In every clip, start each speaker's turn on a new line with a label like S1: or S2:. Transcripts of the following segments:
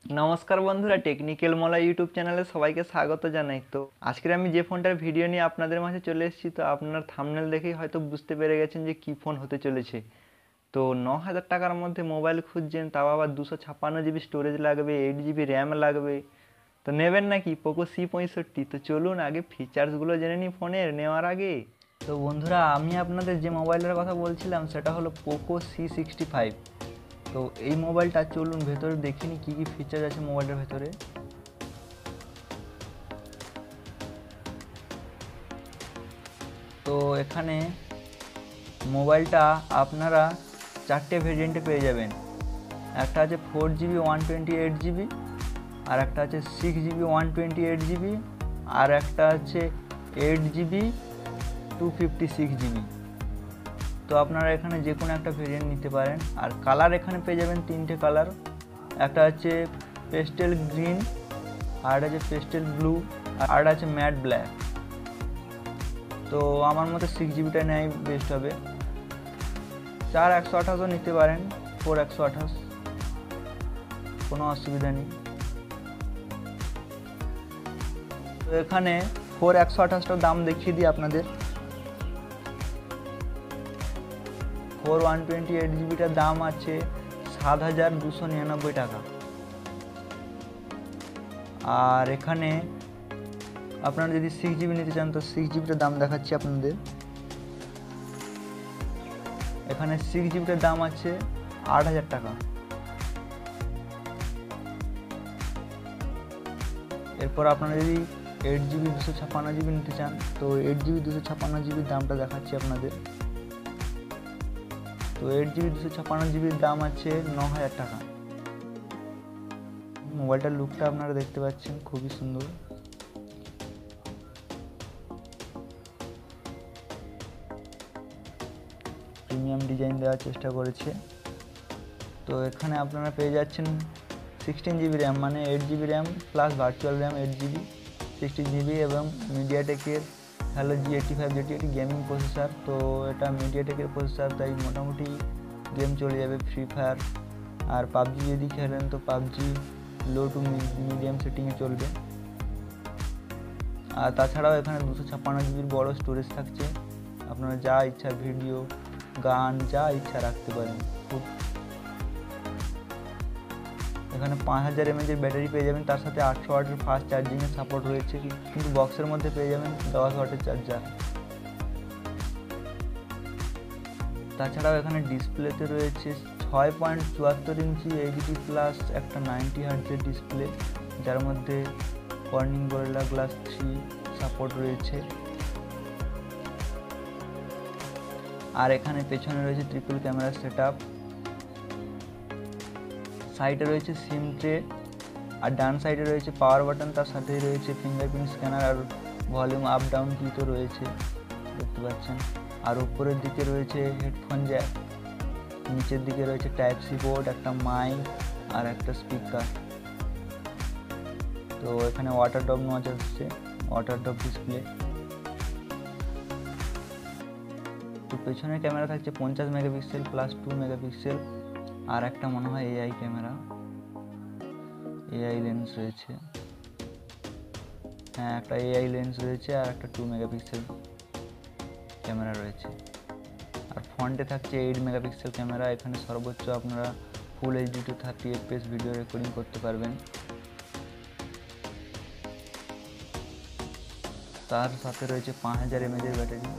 S1: নমস্কার বন্ধুরা, টেকনিক্যাল মলা ইউটিউব চ্যানেলে সবাইকে স্বাগত জানাই। তো আজকে আমি যে ফোনটার ভিডিও নিয়ে আপনাদের মাঝে চলে এসেছি, তো আপনারা থাম্বনেল দেখেই হয়তো বুঝতে পেরে গেছেন যে কী ফোন হতে চলেছে। তো 9,000 টাকার মধ্যে মোবাইল খুঁজছেন, তাও আবার 256 জিবি স্টোরেজ লাগবে, 8 জিবি র্যাম লাগবে, তো নেবেন নাকি পোকো C65? তো চলুন আগে ফিচার্সগুলো জেনে নিই ফোনের নেওয়ার আগে। তো বন্ধুরা, আমি আপনাদের যে মোবাইলের কথা বলছিলাম সেটা হলো পোকো C65। তো এই মোবাইলটা চলুন ভেতরে দেখিনি কী কী ফিচার আছে মোবাইলের ভেতরে। তো এখানে মোবাইলটা আপনারা 4টে ভেরিয়েন্টে পেয়ে যাবেন। একটা আছে 4 জিবি 128 জিবি, আর একটা আছে 6 জিবি 128 জিবি, আর একটা আছে 8 জিবি 256 জিবি। তো আপনারা এখানে যে কোনো একটা ভেরিয়েন্ট নিতে পারেন। আর কালার এখানে পেয়ে যাবেন 3টে কালার। একটা আছে পেস্টেল গ্রিন, আর আছে পেস্টেল ব্লু, আর আছে ম্যাট ব্ল্যাক। তো আমার মতে 6 জিবিটা নেওয়াই বেস্ট হবে। 4 128ও নিতে পারেন, 4 128, কোনো অসুবিধা নেই। তো এখানে 4 128টার দাম দেখিয়ে দিই আপনাদের। 4 128 জিবিটার দাম আছে 7,299 টাকা। আর এখানে আপনারা যদি 6 জিবি নিতে চান, তো 6 জিবিটার দাম দেখাচ্ছি আপনাদের। এখানে 6 জিবিটার দাম আছে 8,000 টাকা। এরপর আপনারা যদি 8 জিবি 256 জিবি নিতে চান, তো 8 জিবি 256 জিবির দামটা দেখাচ্ছি আপনাদের। তো 8 জিবি 256 জিবির দাম আছে 9,000 টাকা। মোবাইলটার লুকটা আপনারা দেখতে পাচ্ছেন, খুবই সুন্দর। প্রিমিয়াম ডিজাইন দেওয়ার চেষ্টা করেছে। তো এখানে আপনারা পেয়ে যাচ্ছেন 16 জিবি র্যাম, মানে 8 GB RAM plus virtual RAM 8 GB, 16 GB, এবং মিডিয়াটেকের হ্যালো G85, যেটি একটি গেমিং প্রসেসর। তো এটা মিডিয়াটেকের প্রসেসর, তাই মোটামুটি গেম চলে যাবে ফ্রি ফায়ার। আর পাবজি যদি খেলেন, তো পাবজি লো টু মিডিয়াম সেটিংয়ে চলবে। আর তাছাড়াও এখানে 256 জিবির বড় স্টোরেজ থাকছে, আপনারা যা ইচ্ছা ভিডিও, গান যা ইচ্ছা রাখতে পারেন। খুব এখানে 5000 mAh ব্যাটারি পেয়ে যাবেন, তার সাথে 800 ওয়াটের ফাস্ট চার্জিংয়ের সাপোর্ট রয়েছে, কিন্তু বক্সের মধ্যে পেয়ে যাবেন 10 ওয়াটের চার্জার। তাছাড়াও এখানে ডিসপ্লেতে রয়েছে 6.74 ইঞ্চি এইচডি প্লাস একটা 90 হার্টজের ডিসপ্লে, যার মধ্যে কর্নিং গরিলা গ্লাস 3 সাপোর্ট রয়েছে। আর এখানে পেছনে রয়েছে ট্রিপল ক্যামেরা সেটআপ, সাইডে রয়েছে সিম ট্রে, আর ডান সাইডে রয়েছে পাওয়ার বাটন, তার সাথেই রয়েছে ফিঙ্গারপ্রিন্ট স্ক্যানার, আর ভলিউম আপ ডাউন কি তো রয়েছে, দেখতে পাচ্ছেন। আর উপরের দিকে রয়েছে হেডফোন জ্যাক, নিচের দিকে রয়েছে টাইপ সি পোর্ট, একটা মাইক আর একটা স্পিকার। তো এখানে ওয়াটার ড্রপ নচ আসছে, ওয়াটার ড্রপ ডিসপ্লে। তো পেছনের ক্যামেরা থাকছে 50 মেগাপিক্সেল প্লাস 2 মেগাপিক্সেল, আর একটা মনে হয় এআই ক্যামেরা, এআই লেন্স রয়েছে। হ্যাঁ, একটা এআই লেন্স রয়েছে, আর একটা 2 মেগাপিক্সেল ক্যামেরা রয়েছে। আর ফ্রন্টে থাকছে 8 মেগাপিক্সেল ক্যামেরা। এখানে সর্বোচ্চ আপনারা full HD to 30 FPS video recording করতে পারবেন। তার সাথে রয়েছে 5000 mAh ব্যাটারি।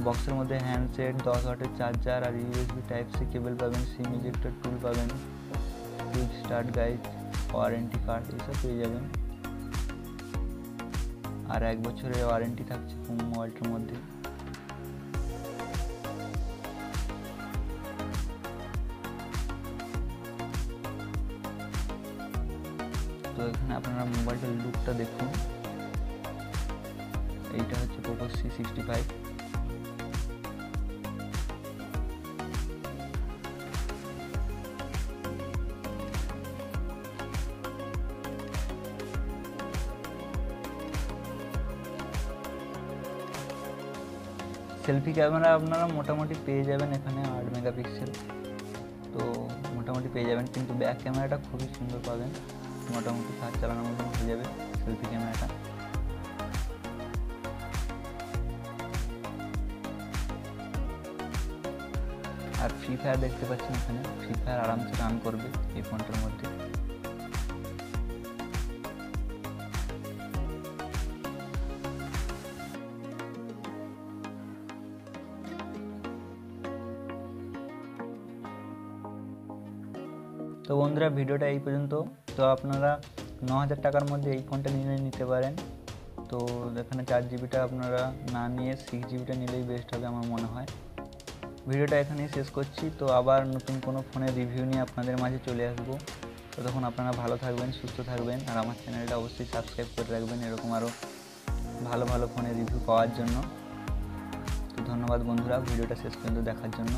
S1: বক্সের মধ্যে হ্যান্ডসেট, 10 ওয়াটের চার্জার, আর ইউএসবি টাইপ সি কেবল পাবেন, সিম ইজেক্টর টুল পাবেন, quick start guide, warranty card এইসব পেয়ে যাবেন। আর 1 বছরের ওয়ারেন্টি থাকছে মোবাইলটার মধ্যে। তো এখানে আপনারা মোবাইলটার লুকটা দেখুন। এইটা হচ্ছে পোকো C65। সেলফি ক্যামেরা আপনারা মোটামুটি পেয়ে যাবেন এখানে 8 মেগাপিক্সেল। তো মোটামুটি মোটামুটি পেয়ে যাবেন, কিন্তু ব্যাক ক্যামেরাটা খুবই সুন্দর পাবেন, মোটামুটি কাজ চালানোর মতন হয়ে যাবে সেলফি ক্যামেরাটা। আর ফ্রি ফায়ার দেখতে পাচ্ছেন এখানে, ফ্রি ফায়ার আরামসে রান করবে এই ফোনটার মধ্যে। তো বন্ধুরা ভিডিওটা এই পর্যন্ত। তো আপনারা 9,000 টাকার মধ্যে এই ফোনটা নিতে পারেন। তো এখানে 4 জিবিটা আপনারা না নিয়ে 6 জিবিটা নিলেই বেস্ট হবে আমার মনে হয়। ভিডিওটা এখানেই শেষ করছি। তো আবার নতুন কোনো ফোনের রিভিউ নিয়ে আপনাদের মাঝে চলে আসবো। ততক্ষণ আপনারা ভালো থাকবেন, সুস্থ থাকবেন, আর আমার চ্যানেলটা অবশ্যই সাবস্ক্রাইব করে রাখবেন এরকম আরও ভালো ভালো ফোনের রিভিউ পাওয়ার জন্য। তো ধন্যবাদ বন্ধুরা ভিডিওটা শেষ পর্যন্ত দেখার জন্য।